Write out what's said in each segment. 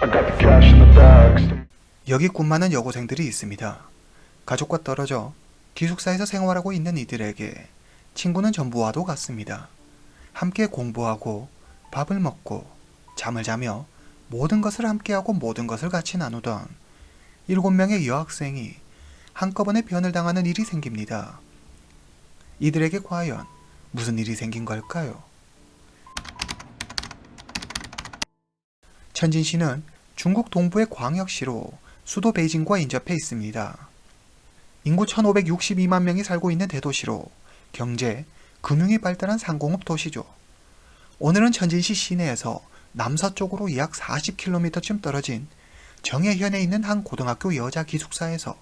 I got the cash in the bags. 여기 꿈 많은 여고생들이 있습니다. 가족과 떨어져 기숙사에서 생활하고 있는 이들에게 친구는 전부와도 같습니다. 함께 공부하고 밥을 먹고 잠을 자며 모든 것을 함께하고 모든 것을 같이 나누던 7명의 여학생이 한꺼번에 변을 당하는 일이 생깁니다. 이들에게 과연 무슨 일이 생긴 걸까요? 천진시는 중국 동부의 광역시로 수도 베이징과 인접해 있습니다. 인구 1562만 명이 살고 있는 대도시로 경제, 금융이 발달한 상공업 도시죠. 오늘은 천진시 시내에서 남서쪽으로 약 40km쯤 떨어진 정해현에 있는 한 고등학교 여자 기숙사에서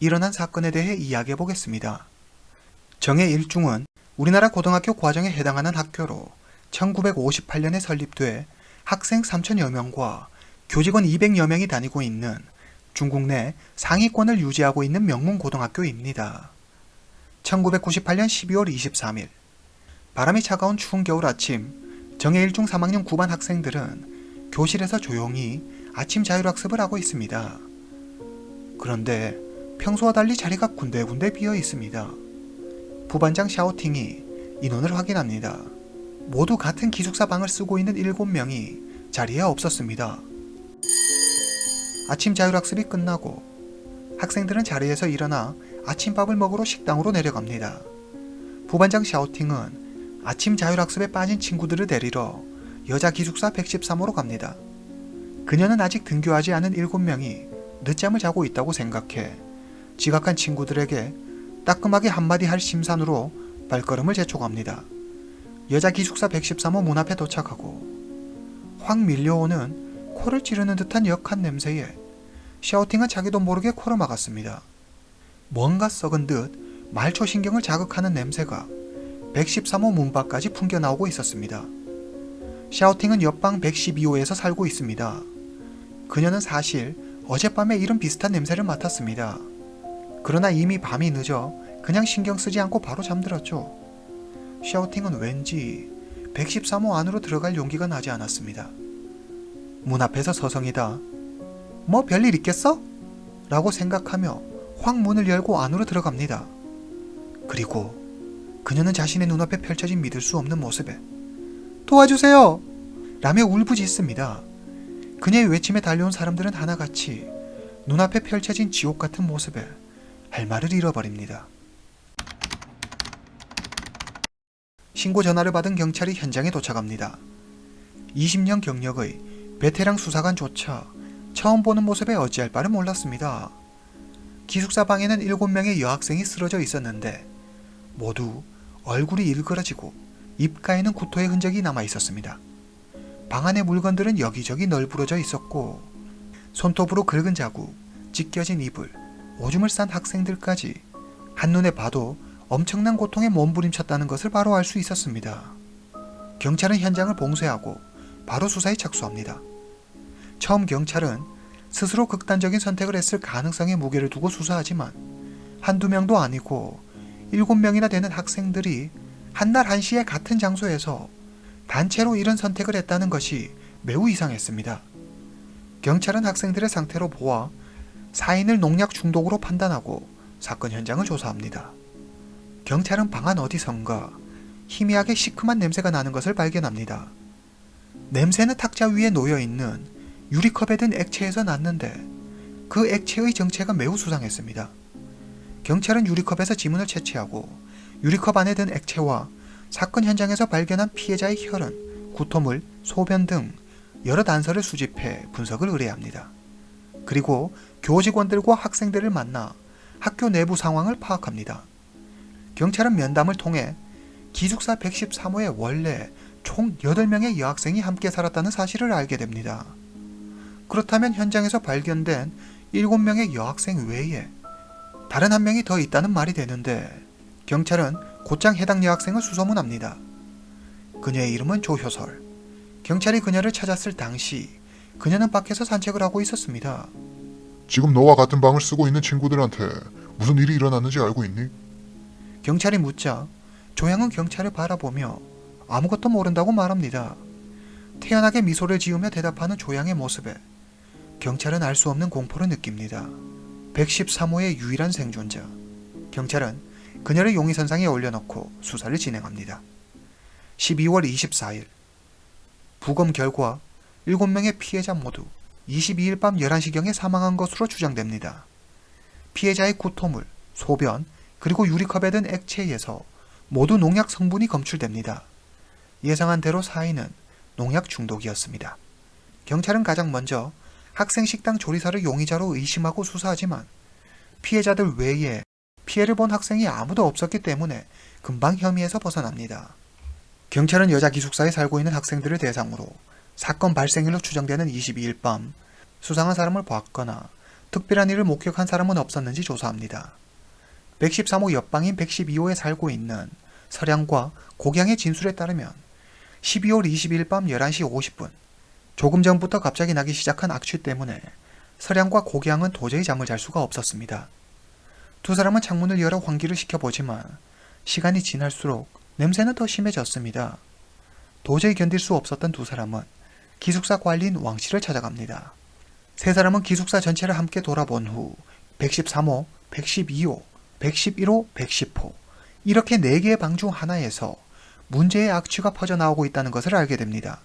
일어난 사건에 대해 이야기해 보겠습니다. 정해 1중은 우리나라 고등학교 과정에 해당하는 학교로 1958년에 설립돼 학생 3,000여 명과 교직원 200여 명이 다니고 있는 중국 내 상위권을 유지하고 있는 명문 고등학교입니다. 1998년 12월 23일 바람이 차가운 추운 겨울 아침 정해 1중 3학년 9반 학생들은 교실에서 조용히 아침 자율학습을 하고 있습니다. 그런데 평소와 달리 자리가 군데군데 비어 있습니다. 부반장 샤오팅이 인원을 확인합니다. 모두 같은 기숙사 방을 쓰고 있는 7명이 자리에 없었습니다. 아침 자율학습이 끝나고 학생들은 자리에서 일어나 아침밥을 먹으러 식당으로 내려갑니다. 부반장 샤오팅은 아침 자율학습에 빠진 친구들을 데리러 여자 기숙사 113호로 갑니다. 그녀는 아직 등교하지 않은 7명이 늦잠을 자고 있다고 생각해 지각한 친구들에게 따끔하게 한마디 할 심산으로 발걸음을 재촉합니다. 여자 기숙사 113호 문 앞에 도착하고 확 밀려오는 코를 찌르는 듯한 역한 냄새에 샤오팅은 자기도 모르게 코를 막았습니다. 뭔가 썩은 듯 말초신경을 자극하는 냄새가 113호 문 밖까지 풍겨나오고 있었습니다. 샤오팅은 옆방 112호에서 살고 있습니다. 그녀는 사실 어젯밤에 이런 비슷한 냄새를 맡았습니다. 그러나 이미 밤이 늦어 그냥 신경 쓰지 않고 바로 잠들었죠. 샤오팅은 왠지 113호 안으로 들어갈 용기가 나지 않았습니다. 문 앞에서 서성이다 뭐 별일 있겠어? 라고 생각하며 확 문을 열고 안으로 들어갑니다. 그리고 그녀는 자신의 눈앞에 펼쳐진 믿을 수 없는 모습에 도와주세요! 라며 울부짖습니다. 그녀의 외침에 달려온 사람들은 하나같이 눈앞에 펼쳐진 지옥 같은 모습에 할 말을 잃어버립니다. 신고 전화를 받은 경찰이 현장에 도착합니다. 20년 경력의 베테랑 수사관조차 처음 보는 모습에 어찌할 바를 몰랐습니다. 기숙사 방에는 7명의 여학생이 쓰러져 있었는데 모두 얼굴이 일그러지고 입가에는 구토의 흔적이 남아 있었습니다. 방 안의 물건들은 여기저기 널브러져 있었고 손톱으로 긁은 자국, 찢겨진 이불, 오줌을 싼 학생들까지 한눈에 봐도 엄청난 고통에 몸부림쳤다는 것을 바로 알 수 있었습니다. 경찰은 현장을 봉쇄하고 바로 수사에 착수합니다. 처음 경찰은 스스로 극단적인 선택을 했을 가능성에 무게를 두고 수사하지만 한두 명도 아니고 7명이나 되는 학생들이 한날 한시에 같은 장소에서 단체로 이런 선택을 했다는 것이 매우 이상했습니다. 경찰은 학생들의 상태로 보아 사인을 농약 중독으로 판단하고 사건 현장을 조사합니다. 경찰은 방 안 어디선가 희미하게 시큼한 냄새가 나는 것을 발견합니다. 냄새는 탁자 위에 놓여있는 유리컵에 든 액체에서 났는데 그 액체의 정체가 매우 수상했습니다. 경찰은 유리컵에서 지문을 채취하고 유리컵 안에 든 액체와 사건 현장에서 발견한 피해자의 혈흔, 구토물, 소변 등 여러 단서를 수집해 분석을 의뢰합니다. 그리고 교직원들과 학생들을 만나 학교 내부 상황을 파악합니다. 경찰은 면담을 통해 기숙사 113호에 원래 총 8명의 여학생이 함께 살았다는 사실을 알게 됩니다. 그렇다면 현장에서 발견된 7명의 여학생 외에 다른 한 명이 더 있다는 말이 되는데 경찰은 곧장 해당 여학생을 수소문합니다. 그녀의 이름은 조효설. 경찰이 그녀를 찾았을 당시 그녀는 밖에서 산책을 하고 있었습니다. 지금 너와 같은 방을 쓰고 있는 친구들한테 무슨 일이 일어났는지 알고 있니? 경찰이 묻자 조양은 경찰을 바라보며 아무것도 모른다고 말합니다. 태연하게 미소를 지으며 대답하는 조양의 모습에 경찰은 알 수 없는 공포를 느낍니다. 113호의 유일한 생존자. 경찰은 그녀를 용의선상에 올려놓고 수사를 진행합니다. 12월 24일 부검 결과 7명의 피해자 모두 22일 밤 11시경에 사망한 것으로 추정됩니다. 피해자의 구토물, 소변, 그리고 유리컵에 든 액체에서 모두 농약 성분이 검출됩니다. 예상한 대로 사인은 농약 중독이었습니다. 경찰은 가장 먼저 학생 식당 조리사를 용의자로 의심하고 수사하지만 피해자들 외에 피해를 본 학생이 아무도 없었기 때문에 금방 혐의에서 벗어납니다. 경찰은 여자 기숙사에 살고 있는 학생들을 대상으로 사건 발생일로 추정되는 22일 밤 수상한 사람을 봤거나 특별한 일을 목격한 사람은 없었는지 조사합니다. 113호 옆방인 112호에 살고 있는 서량과 고경의 진술에 따르면 12월 20일 밤 11시 50분 조금 전부터 갑자기 나기 시작한 악취 때문에 서량과 고경은 도저히 잠을 잘 수가 없었습니다. 두 사람은 창문을 열어 환기를 시켜보지만 시간이 지날수록 냄새는 더 심해졌습니다. 도저히 견딜 수 없었던 두 사람은 기숙사 관리인 왕씨를 찾아갑니다. 세 사람은 기숙사 전체를 함께 돌아본 후 113호, 112호, 111호, 110호 이렇게 4개의 방 중 하나에서 문제의 악취가 퍼져나오고 있다는 것을 알게 됩니다.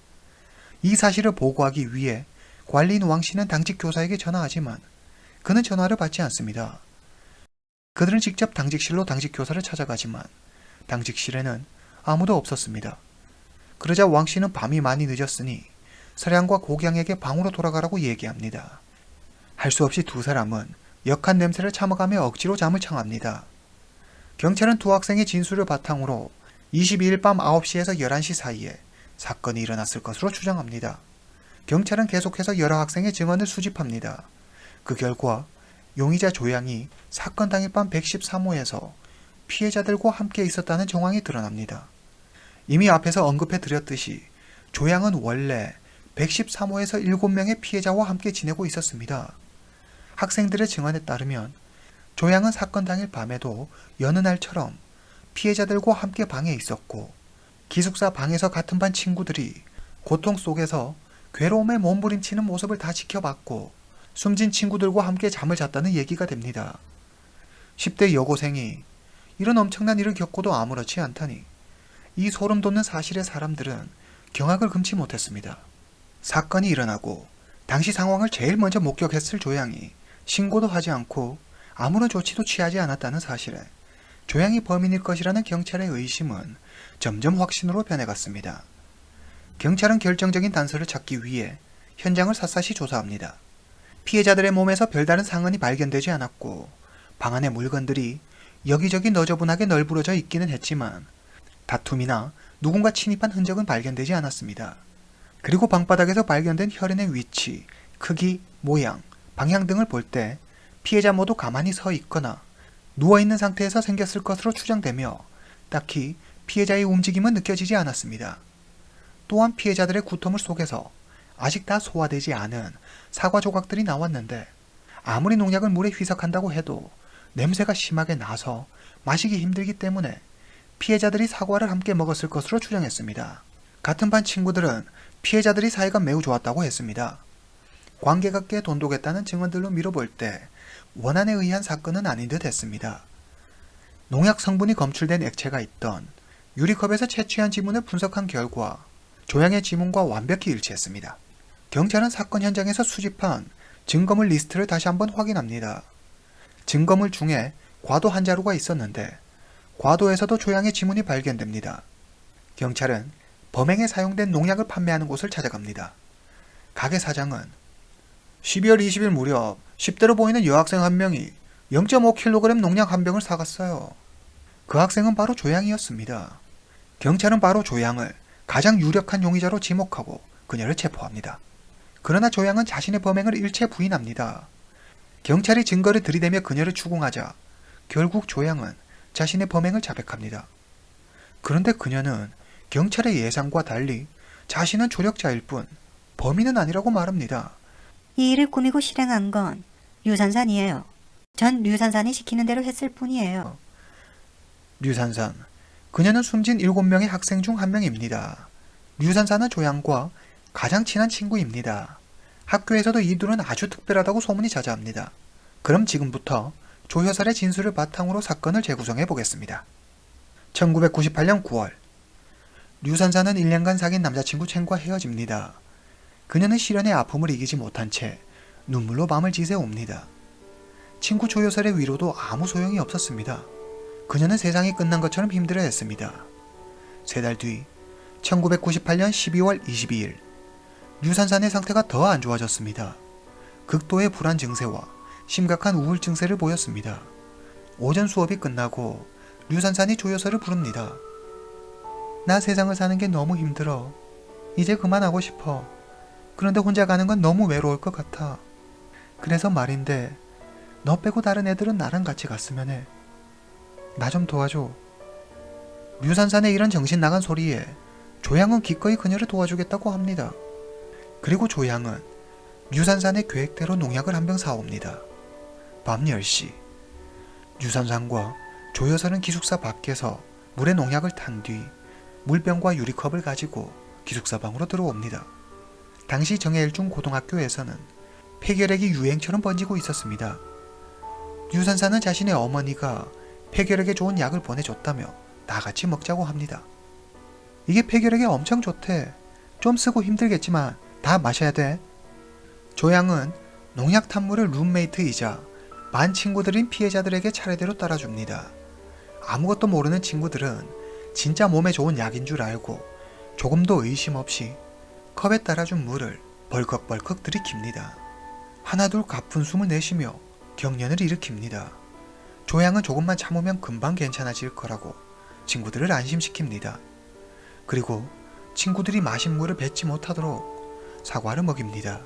이 사실을 보고하기 위해 관리인 왕씨는 당직 교사에게 전화하지만 그는 전화를 받지 않습니다. 그들은 직접 당직실로 당직 교사를 찾아가지만 당직실에는 아무도 없었습니다. 그러자 왕씨는 밤이 많이 늦었으니 서량과 고경에게 방으로 돌아가라고 얘기합니다. 할 수 없이 두 사람은 역한 냄새를 참아가며 억지로 잠을 청합니다. 경찰은 두 학생의 진술을 바탕으로 22일 밤 9시에서 11시 사이에 사건이 일어났을 것으로 추정합니다. 경찰은 계속해서 여러 학생의 증언을 수집합니다. 그 결과 용의자 조양이 사건 당일 밤 113호에서 피해자들과 함께 있었다는 정황이 드러납니다. 이미 앞에서 언급해 드렸듯이 조양은 원래 113호에서 7명의 피해자와 함께 지내고 있었습니다. 학생들의 증언에 따르면 조양은 사건 당일 밤에도 여느 날처럼 피해자들과 함께 방에 있었고 기숙사 방에서 같은 반 친구들이 고통 속에서 괴로움에 몸부림치는 모습을 다 지켜봤고 숨진 친구들과 함께 잠을 잤다는 얘기가 됩니다. 10대 여고생이 이런 엄청난 일을 겪고도 아무렇지 않다니 이 소름 돋는 사실에 사람들은 경악을 금치 못했습니다. 사건이 일어나고 당시 상황을 제일 먼저 목격했을 조양이 신고도 하지 않고 아무런 조치도 취하지 않았다는 사실에 조양이 범인일 것이라는 경찰의 의심은 점점 확신으로 변해갔습니다. 경찰은 결정적인 단서를 찾기 위해 현장을 샅샅이 조사합니다. 피해자들의 몸에서 별다른 상흔이 발견되지 않았고 방 안의 물건들이 여기저기 너저분하게 널브러져 있기는 했지만 다툼이나 누군가 침입한 흔적은 발견되지 않았습니다. 그리고 방바닥에서 발견된 혈흔의 위치, 크기, 모양, 방향 등을 볼 때 피해자 모두 가만히 서 있거나 누워있는 상태에서 생겼을 것으로 추정되며 딱히 피해자의 움직임은 느껴지지 않았습니다. 또한 피해자들의 구토물 속에서 아직 다 소화되지 않은 사과 조각들이 나왔는데 아무리 농약을 물에 희석한다고 해도 냄새가 심하게 나서 마시기 힘들기 때문에 피해자들이 사과를 함께 먹었을 것으로 추정했습니다. 같은 반 친구들은 피해자들이 사이가 매우 좋았다고 했습니다. 관계가 꽤 돈독했다는 증언들로 미뤄볼 때 원한에 의한 사건은 아닌 듯 했습니다. 농약 성분이 검출된 액체가 있던 유리컵에서 채취한 지문을 분석한 결과 조양의 지문과 완벽히 일치했습니다. 경찰은 사건 현장에서 수집한 증거물 리스트를 다시 한번 확인합니다. 증거물 중에 과도 한 자루가 있었는데 과도에서도 조양의 지문이 발견됩니다. 경찰은 범행에 사용된 농약을 판매하는 곳을 찾아갑니다. 가게 사장은 12월 20일 무렵 10대로 보이는 여학생 한 명이 0.5kg 농약 한 병을 사갔어요. 그 학생은 바로 조양이었습니다. 경찰은 바로 조양을 가장 유력한 용의자로 지목하고 그녀를 체포합니다. 그러나 조양은 자신의 범행을 일체 부인합니다. 경찰이 증거를 들이대며 그녀를 추궁하자 결국 조양은 자신의 범행을 자백합니다. 그런데 그녀는 경찰의 예상과 달리 자신은 조력자일 뿐 범인은 아니라고 말합니다. 이 일을 꾸미고 실행한 건 류산산이에요. 전 류산산이 시키는 대로 했을 뿐이에요. 류산산. 그녀는 숨진 7명의 학생 중 한 명입니다. 류산산은 조양과 가장 친한 친구입니다. 학교에서도 이 둘은 아주 특별하다고 소문이 자자합니다. 그럼 지금부터 조효설의 진술을 바탕으로 사건을 재구성해 보겠습니다. 1998년 9월, 류선사는 1년간 사귄 남자친구 챙과 헤어집니다. 그녀는 시련의 아픔을 이기지 못한 채 눈물로 밤을 지새웁니다. 친구 조효설의 위로도 아무 소용이 없었습니다. 그녀는 세상이 끝난 것처럼 힘들어했습니다. 3달 뒤 1998년 12월 22일 류산산의 상태가 더 안 좋아졌습니다. 극도의 불안 증세와 심각한 우울 증세를 보였습니다. 오전 수업이 끝나고 류산산이 조효설을 부릅니다. 나 세상을 사는 게 너무 힘들어. 이제 그만하고 싶어. 그런데 혼자 가는 건 너무 외로울 것 같아. 그래서 말인데 너 빼고 다른 애들은 나랑 같이 갔으면 해. 나 좀 도와줘. 류산산의 이런 정신 나간 소리에 조양은 기꺼이 그녀를 도와주겠다고 합니다. 그리고 조양은 류산산의 계획대로 농약을 한 병 사옵니다. 밤 10시 류산산과 조효설은 기숙사 밖에서 물에 농약을 탄 뒤 물병과 유리컵을 가지고 기숙사 방으로 들어옵니다. 당시 정해일중 고등학교에서는 폐결핵이 유행처럼 번지고 있었습니다. 류산산은 자신의 어머니가 폐결핵에 좋은 약을 보내줬다며 다 같이 먹자고 합니다. 이게 폐결핵에 엄청 좋대. 좀 쓰고 힘들겠지만 다 마셔야 돼. 조양은 농약 탄 물을 룸메이트이자 반 친구들인 피해자들에게 차례대로 따라줍니다. 아무것도 모르는 친구들은 진짜 몸에 좋은 약인 줄 알고 조금도 의심 없이 컵에 따라준 물을 벌컥벌컥 들이킵니다. 하나둘 가쁜 숨을 내쉬며 경련을 일으킵니다. 조양은 조금만 참으면 금방 괜찮아질 거라고 친구들을 안심시킵니다. 그리고 친구들이 마신 물을 뱉지 못하도록 사과를 먹입니다.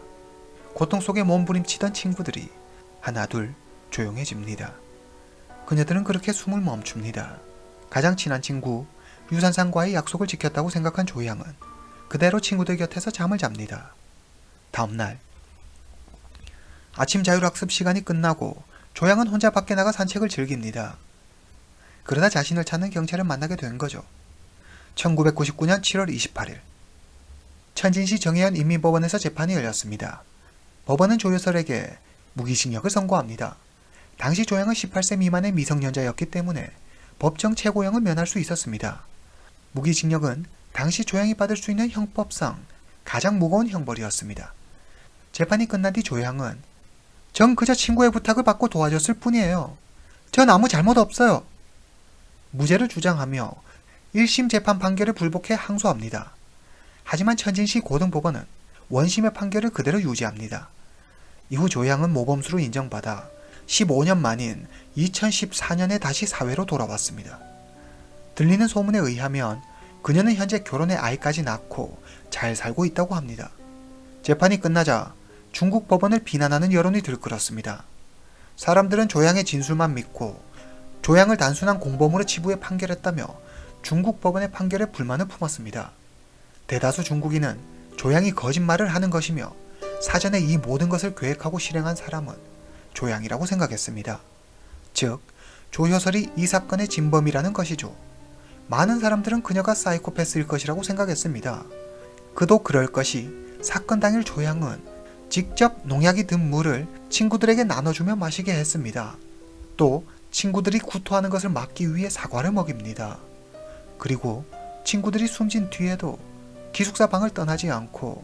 고통 속에 몸부림치던 친구들이 하나둘 조용해집니다. 그녀들은 그렇게 숨을 멈춥니다. 가장 친한 친구 류산산과의 약속을 지켰다고 생각한 조양은 그대로 친구들 곁에서 잠을 잡니다. 다음날 아침 자율학습 시간이 끝나고 조양은 혼자 밖에 나가 산책을 즐깁니다. 그러다 자신을 찾는 경찰을 만나게 된 거죠. 1999년 7월 28일 천진시 정혜연 인민법원에서 재판이 열렸습니다. 법원은 조효설에게 무기징역을 선고합니다. 당시 조양은 18세 미만의 미성년자였기 때문에 법정 최고형을 면할 수 있었습니다. 무기징역은 당시 조양이 받을 수 있는 형법상 가장 무거운 형벌이었습니다. 재판이 끝난 뒤 조양은 전 그저 친구의 부탁을 받고 도와줬을 뿐이에요. 전 아무 잘못 없어요. 무죄를 주장하며 1심 재판 판결을 불복해 항소합니다. 하지만 천진시 고등법원은 원심의 판결을 그대로 유지합니다. 이후 조양은 모범수로 인정받아 15년 만인 2014년에 다시 사회로 돌아왔습니다. 들리는 소문에 의하면 그녀는 현재 결혼해 아이까지 낳고 잘 살고 있다고 합니다. 재판이 끝나자 중국 법원을 비난하는 여론이 들끓었습니다. 사람들은 조양의 진술만 믿고 조양을 단순한 공범으로 치부해 판결했다며 중국 법원의 판결에 불만을 품었습니다. 대다수 중국인은 조양이 거짓말을 하는 것이며 사전에 이 모든 것을 계획하고 실행한 사람은 조양이라고 생각했습니다. 즉, 조효설이 이 사건의 진범이라는 것이죠. 많은 사람들은 그녀가 사이코패스일 것이라고 생각했습니다. 그도 그럴 것이 사건 당일 조양은 직접 농약이 든 물을 친구들에게 나눠주며 마시게 했습니다. 또 친구들이 구토하는 것을 막기 위해 사과를 먹입니다. 그리고 친구들이 숨진 뒤에도 기숙사 방을 떠나지 않고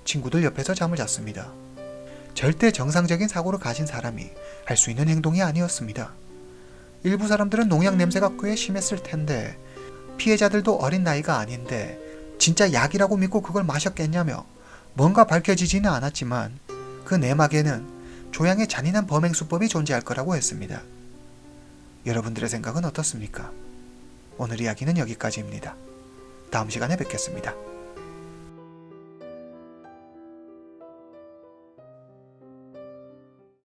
친구들 옆에서 잠을 잤습니다. 절대 정상적인 사고를 가진 사람이 할 수 있는 행동이 아니었습니다. 일부 사람들은 농약 냄새가 꽤 심했을 텐데 피해자들도 어린 나이가 아닌데 진짜 약이라고 믿고 그걸 마셨겠냐며 뭔가 밝혀지지는 않았지만 그 내막에는 조양의 잔인한 범행 수법이 존재할 거라고 했습니다. 여러분들의 생각은 어떻습니까? 오늘 이야기는 여기까지입니다. 다음 시간에 뵙겠습니다.